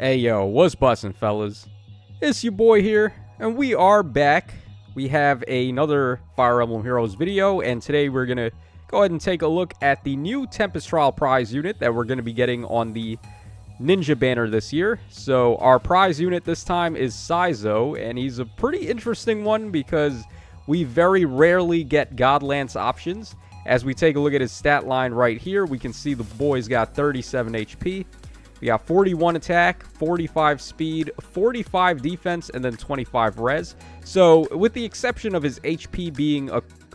Hey yo, what's bussin', fellas? It's your boy here, and we are back. We have another Fire Emblem Heroes video, and today we're gonna go ahead and take a look at the new Tempest Trial prize unit that we're gonna be getting on the Ninja banner this year. So our prize unit this time is Saizo, and he's a pretty interesting one because we very rarely get Godlance options. As we take a look at his stat line right here, we can see the boy's got 37 HP. We got 41 attack, 45 speed, 45 defense, and then 25 res. So with the exception of his HP being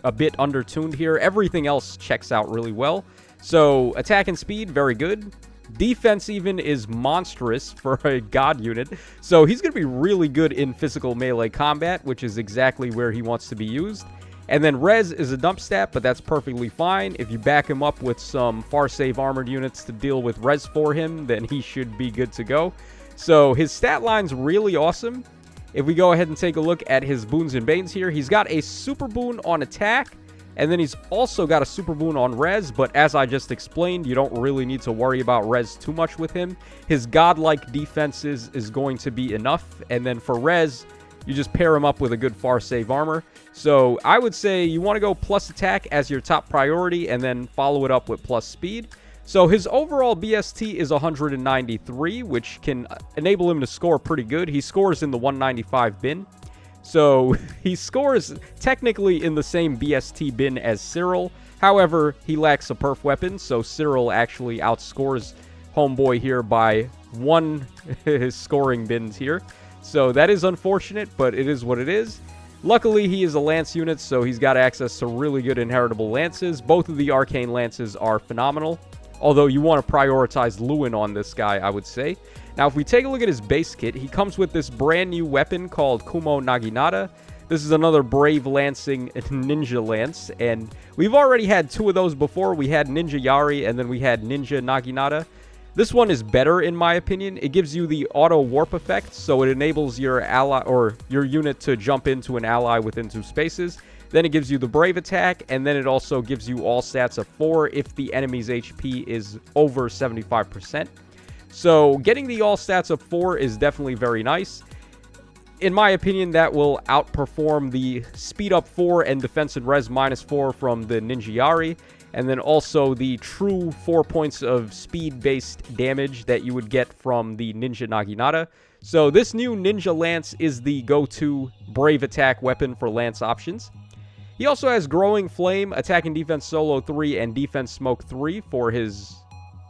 a bit undertuned here, everything else checks out really well. So attack and speed, very good. Defense even is monstrous for a god unit. So he's going to be really good in physical melee combat, which is exactly where he wants to be used. And then res is a dump stat, but that's perfectly fine. If you back him up with some far save armored units to deal with res for him, then he should be good to go. So his stat line's really awesome. If we go ahead and take a look at his boons and banes here, he's got a super boon on attack, and then he's also got a super boon on res, but as I just explained, you don't really need to worry about res too much with him. His godlike defenses is going to be enough, and then for res, you just pair him up with a good far save armor. So I would say you want to go plus attack as your top priority and then follow it up with plus speed. So his overall BST is 193, which can enable him to score pretty good. He scores in the 195 bin. So he scores technically in the same BST bin as Cyril. However, he lacks a perf weapon, so Cyril actually outscores homeboy here by one his scoring bins here. So that is unfortunate, but it is what it is. Luckily, he is a lance unit, so he's got access to really good inheritable lances. Both of the arcane lances are phenomenal, although you want to prioritize Lewin on this guy, I would say. Now, if we take a look at his base kit, he comes with this brand new weapon called Kumo Naginata. This is another Brave Lancing Ninja Lance, and we've already had two of those before. We had Ninja Yari, and then we had Ninja Naginata. This one is better, in my opinion. It gives you the auto warp effect, so it enables your ally or your unit to jump into an ally within 2 spaces. Then it gives you the brave attack, and then it also gives you all stats of 4 if the enemy's HP is over 75%. So getting the all stats of 4 is definitely very nice. In my opinion, that will outperform the speed up 4 and defense and res -4 from the Ninja Yari. And then also the true 4 points of speed-based damage that you would get from the Ninja Naginata. So this new Ninja Lance is the go-to brave attack weapon for lance options. He also has Growing Flame, Attack and Defense Solo 3, and Defense Smoke 3 for his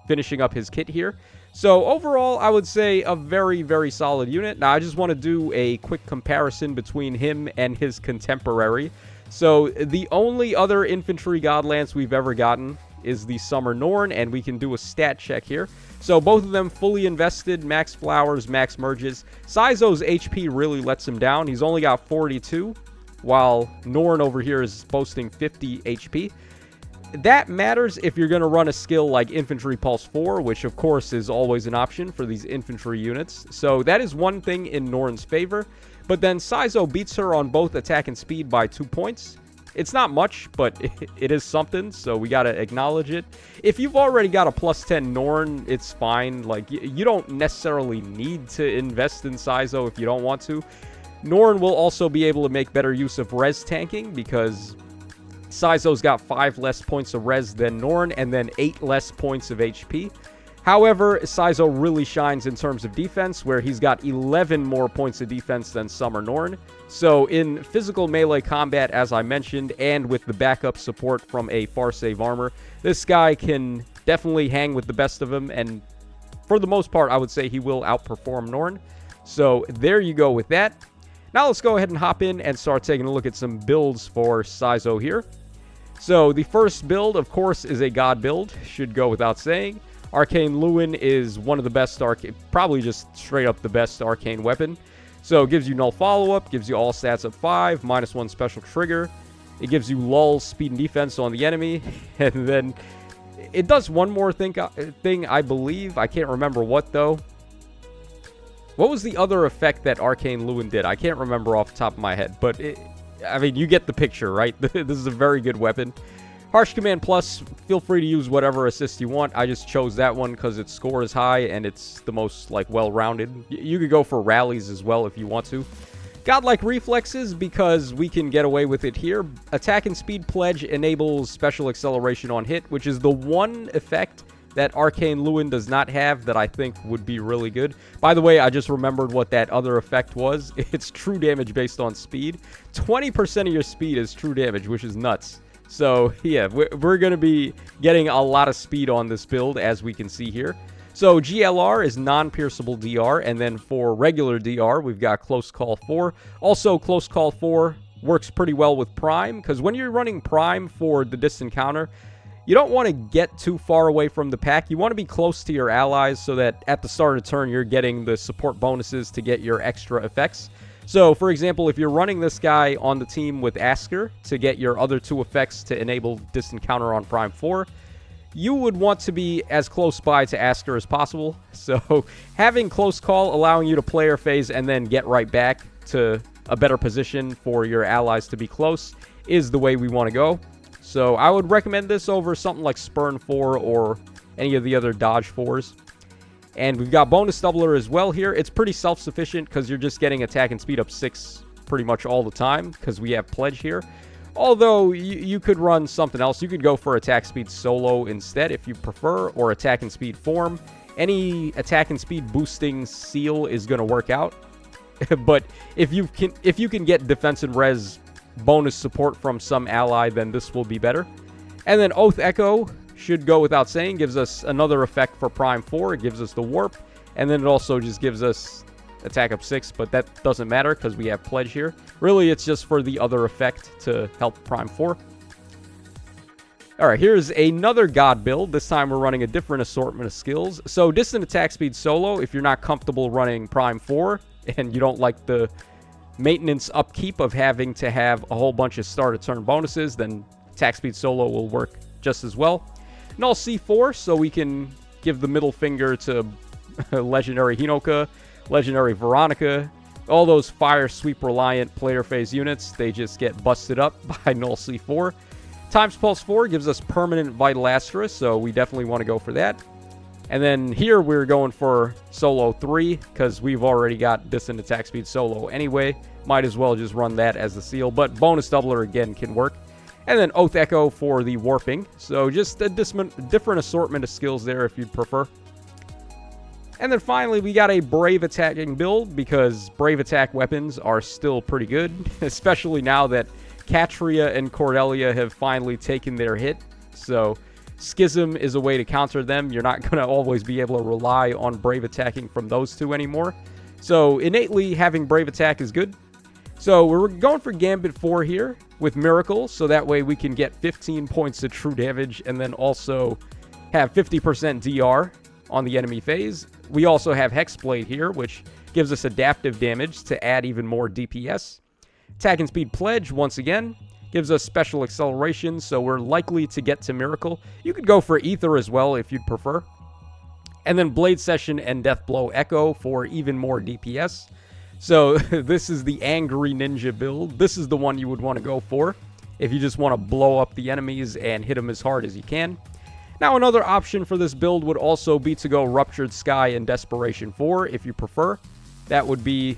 finishing up his kit here. So overall, I would say a very, very solid unit. Now, I just want to do a quick comparison between him and his contemporary. So the only other infantry godlance we've ever gotten is the Summer Norn, and we can do a stat check here. So both of them fully invested, max flowers, max merges. Saizo's HP really lets him down. He's only got 42, while Norn over here is boasting 50 HP. That matters if you're going to run a skill like Infantry Pulse 4, which of course is always an option for these infantry units. So that is one thing in Norn's favor. But then Saizo beats her on both attack and speed by 2 points. It's not much, but it is something, so we got to acknowledge it. If you've already got a plus 10 Norn, it's fine. Like, you don't necessarily need to invest in Saizo if you don't want to. Norn will also be able to make better use of res tanking because Saizo's got 5 less points of res than Norn and then 8 less points of HP. However, Saizo really shines in terms of defense, where he's got 11 more points of defense than Summer Norn. So in physical melee combat, as I mentioned, and with the backup support from a far save armor, this guy can definitely hang with the best of them, and for the most part, I would say he will outperform Norn. So there you go with that. Now let's go ahead and hop in and start taking a look at some builds for Saizo here. So the first build, of course, is a god build. Should go without saying. Arcane Lewin is one of the best probably just straight up the best arcane weapon. So it gives you null follow-up, gives you all stats of 5, -1 special trigger. It gives you lull, speed, and defense on the enemy. And then it does one more thing, I believe. I can't remember what, though. What was the other effect that Arcane Lewin did? I can't remember off the top of my head. But, I mean, you get the picture, right? This is a very good weapon. Harsh Command Plus, feel free to use whatever assist you want. I just chose that one because its score is high and it's the most, like, well-rounded. You could go for rallies as well if you want to. Godlike Reflexes, because we can get away with it here. Attack and Speed Pledge enables Special Acceleration on hit, which is the one effect that Arcane Lewin does not have that I think would be really good. By the way, I just remembered what that other effect was. It's true damage based on speed. 20% of your speed is true damage, which is nuts. So, yeah, we're going to be getting a lot of speed on this build, as we can see here. So, GLR is non-pierceable DR, and then for regular DR, we've got Close Call 4. Also, Close Call 4 works pretty well with Prime, because when you're running Prime for the distant counter, you don't want to get too far away from the pack. You want to be close to your allies so that at the start of turn, you're getting the support bonuses to get your extra effects. So, for example, if you're running this guy on the team with Asker to get your other 2 effects to enable distant counter on Prime 4, you would want to be as close by to Asker as possible. So, having Close Call allowing you to play your phase and then get right back to a better position for your allies to be close is the way we want to go. So, I would recommend this over something like Spurn 4 or any of the other Dodge 4s. And we've got Bonus Doubler as well here. It's pretty self-sufficient because you're just getting attack and speed up 6 pretty much all the time because we have Pledge here. Although, you could run something else. You could go for attack speed solo instead if you prefer, or attack and speed form. Any attack and speed boosting seal is going to work out. But if you can get defense and res bonus support from some ally, then this will be better. And then Oath Echo should go without saying, gives us another effect for Prime 4. It gives us the Warp, and then it also just gives us attack up 6, but that doesn't matter because we have Pledge here. Really, it's just for the other effect to help Prime 4. Alright, here's another God build. This time we're running a different assortment of skills. So, Distant Attack Speed Solo, if you're not comfortable running Prime 4, and you don't like the maintenance upkeep of having to have a whole bunch of start of turn bonuses, then Attack Speed Solo will work just as well. Null C4, so we can give the middle finger to Legendary Hinoka, Legendary Veronica. All those Fire Sweep reliant player phase units, they just get busted up by Null C4. Times Pulse 4 gives us permanent Vital Asterisk, so we definitely want to go for that. And then here we're going for Solo 3, because we've already got Distant Attack Speed Solo anyway. Might as well just run that as the seal, but Bonus Doubler again can work. And then Oath Echo for the warping. So just a different assortment of skills there if you'd prefer. And then finally, we got a Brave attacking build because Brave attack weapons are still pretty good, especially now that Catria and Cordelia have finally taken their hit. So Schism is a way to counter them. You're not going to always be able to rely on Brave attacking from those 2 anymore. So innately, having Brave attack is good. So we're going for Gambit 4 here with Miracle, so that way we can get 15 points of true damage and then also have 50% DR on the enemy phase. We also have Hexblade here, which gives us adaptive damage to add even more DPS. Attack and Speed Pledge, once again, gives us special acceleration, so we're likely to get to Miracle. You could go for Ether as well if you'd prefer. And then Blade Session and Deathblow Echo for even more DPS. So this is the Angry Ninja build. This is the one you would want to go for if you just want to blow up the enemies and hit them as hard as you can. Now, another option for this build would also be to go Ruptured Sky and Desperation 4 if you prefer. That would be...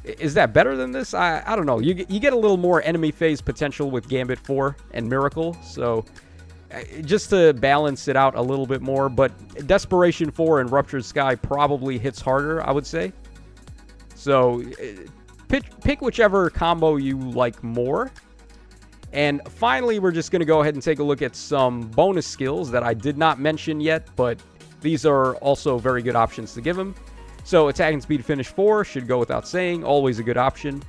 Is that better than this? I don't know. You get a little more enemy phase potential with Gambit 4 and Miracle, so just to balance it out a little bit more. But Desperation 4 and Ruptured Sky probably hits harder, I would say. So pick whichever combo you like more. And finally, we're just going to go ahead and take a look at some bonus skills that I did not mention yet, but these are also very good options to give them. So Attack and Speed Finish 4 should go without saying, always a good option.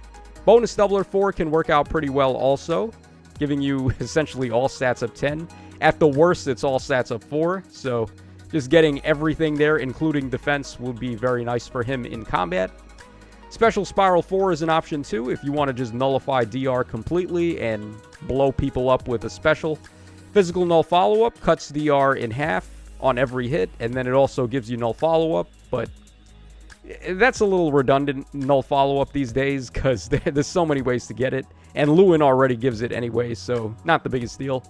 Bonus Doubler 4 can work out pretty well also, giving you essentially all stats up 10. At the worst, it's all stats up 4, so just getting everything there, including defense, will be very nice for him in combat. Special Spiral 4 is an option too if you want to just nullify DR completely and blow people up with a special. Physical Null Follow-Up cuts DR in half on every hit, and then it also gives you Null Follow-Up, but that's a little redundant, Null Follow-Up these days, because there's so many ways to get it. And Lewin already gives it anyway, so not the biggest deal.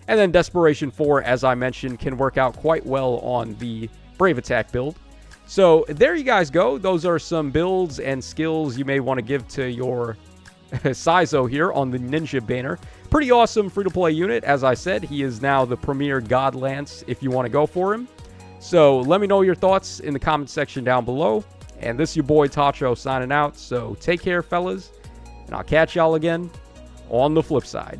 And then Desperation 4, as I mentioned, can work out quite well on the Brave Attack build. So there you guys go. Those are some builds and skills you may want to give to your Saizo here on the Ninja banner. Pretty awesome free-to-play unit. As I said, he is now the premier God Lance if you want to go for him. So let me know your thoughts in the comment section down below. And this is your boy Tacho signing out. So take care, fellas. And I'll catch y'all again on the flip side.